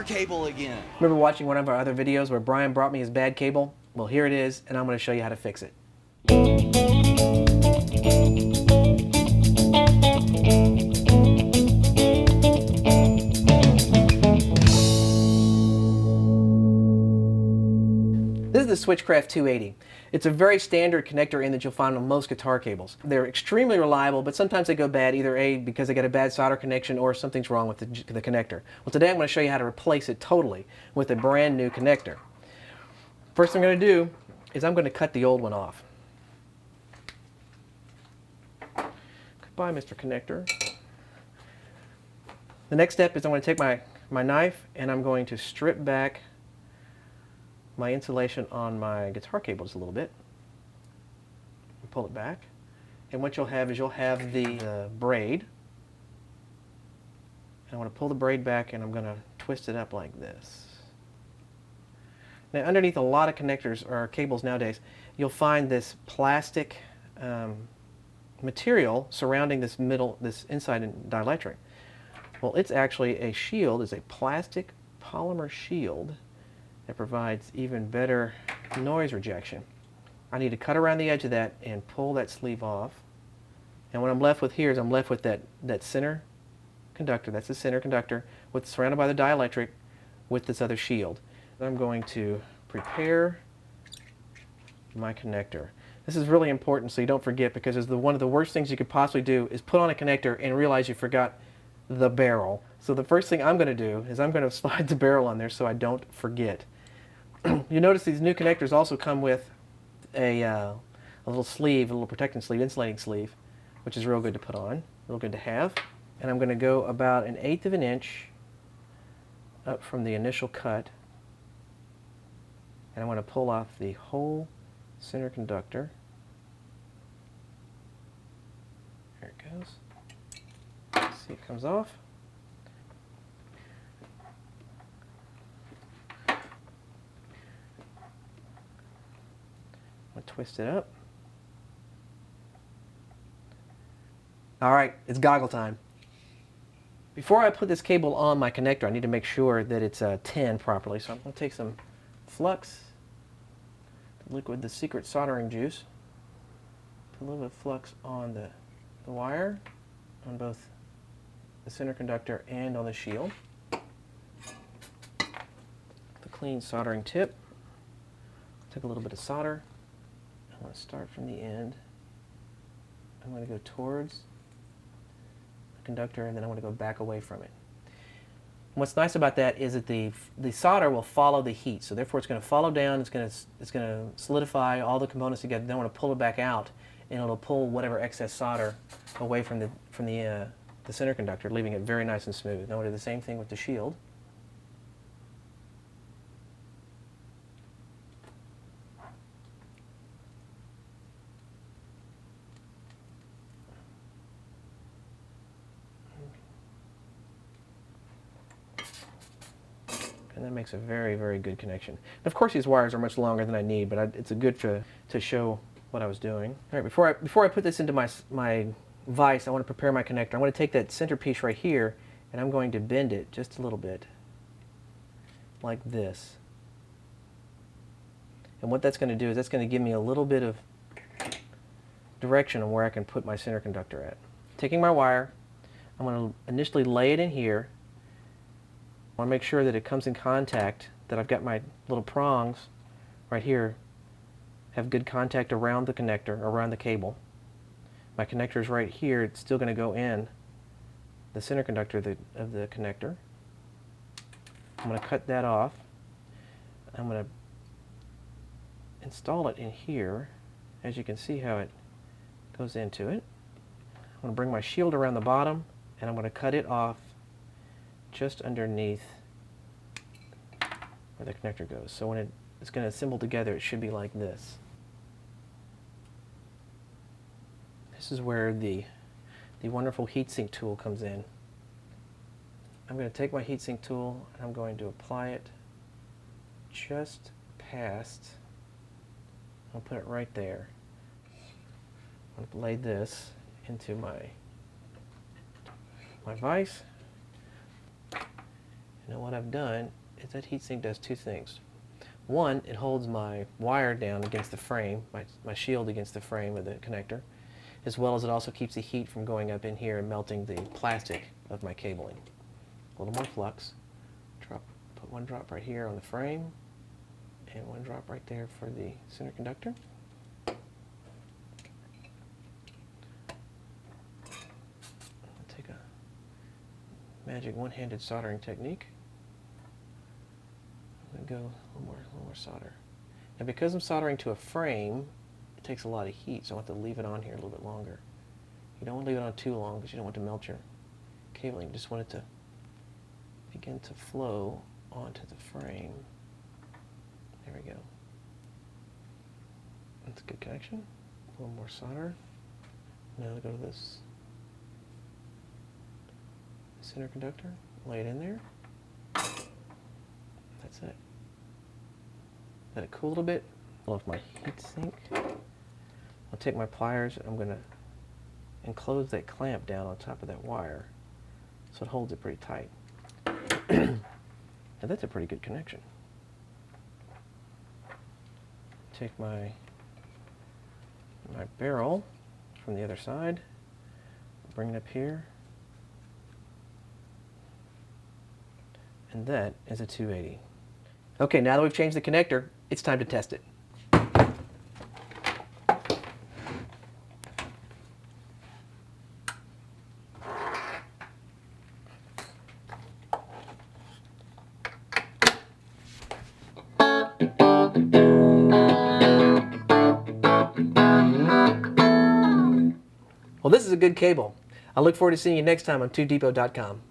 guitar cable again. Remember watching one of our other videos where Brian brought me his bad cable? Well, here it is, and I'm going to show you how to fix it. This is the Switchcraft 280. It's a very standard connector in that you'll find on most guitar cables. They're extremely reliable, but sometimes they go bad, either A, because they got a bad solder connection, or something's wrong with the connector. Well, today I'm going to show you how to replace it totally with a brand new connector. First thing I'm going to do is I'm going to cut the old one off. Goodbye, Mr. Connector. The next step is I'm going to take my knife and I'm going to strip back my insulation on my guitar cable just a little bit. Pull it back. And what you'll have is you'll have the braid. And I want to pull the braid back and I'm going to twist it up like this. Now underneath a lot of connectors or cables nowadays, you'll find this plastic material surrounding this inside dielectric. Well, it's actually a shield. It's a plastic polymer shield that provides even better noise rejection. I need to cut around the edge of that and pull that sleeve off. And what I'm left with here is I'm left with that center conductor. That's the center conductor surrounded by the dielectric with this other shield. I'm going to prepare my connector. This is really important so you don't forget, because it's one of the worst things you could possibly do is put on a connector and realize you forgot the barrel. So the first thing I'm going to do is I'm going to slide the barrel on there so I don't forget. You notice these new connectors also come with a little sleeve, a little protecting sleeve, insulating sleeve, which is real good to put on, real good to have. And I'm going to go about 1/8 of an inch up from the initial cut, and I want to pull off the whole center conductor. There it goes. See, it comes off. I'm going to twist it up. All right, it's goggle time. Before I put this cable on my connector, I need to make sure that it's tinned properly. So I'm going to take some flux, liquid, the secret soldering juice, put a little bit of flux on the wire, on both the center conductor and on the shield. The clean soldering tip. Take a little bit of solder. I'm going to start from the end. I'm going to go towards the conductor, and then I'm going to go back away from it. And what's nice about that is that the solder will follow the heat, so therefore it's going to follow down. It's going to solidify all the components together. Then I want to pull it back out, and it'll pull whatever excess solder away from the center conductor, leaving it very nice and smooth. Now we'll do the same thing with the shield. And that makes a very, very good connection. And of course, these wires are much longer than I need, but it's good to show what I was doing. All right, before I put this into my vise, I want to prepare my connector. I'm going to take that center piece right here, and I'm going to bend it just a little bit, like this. And what that's going to do is that's going to give me a little bit of direction on where I can put my center conductor at. Taking my wire, I'm going to initially lay it in here. I want to make sure that it comes in contact, that I've got my little prongs right here have good contact around the connector, around the cable. My connector is right here. It's still going to go in the center conductor of the connector. I'm going to cut that off. I'm going to install it in here. As you can see how it goes into it. I'm going to bring my shield around the bottom, and I'm going to cut it off just underneath where the connector goes. So when it's going to assemble together, it should be like this. This is where the wonderful heatsink tool comes in. I'm going to take my heatsink tool and I'm going to apply it just past. I'll put it right there. I'm going to lay this into my vise. Now what I've done is that heatsink does two things. One, it holds my wire down against the frame, my shield against the frame of the connector, as well as it also keeps the heat from going up in here and melting the plastic of my cabling. A little more flux. Put one drop right here on the frame, and one drop right there for the center conductor. I'll take a magic one-handed soldering technique. I'm going to go a little more solder. Now because I'm soldering to a frame, it takes a lot of heat, so I want to leave it on here a little bit longer. You don't want to leave it on too long because you don't want to melt your cabling. You just want it to begin to flow onto the frame. There we go. That's a good connection. A little more solder. Now I'll go to this center conductor, lay it in there. That's it. Let it cool a little bit. Off my heat sink. I'll take my pliers and I'm going to enclose that clamp down on top of that wire so it holds it pretty tight. And that's a pretty good connection. Take my barrel from the other side, bring it up here, and that is a 280. Okay, now that we've changed the connector, it's time to test it. Well, this is a good cable. I look forward to seeing you next time on 2depot.com.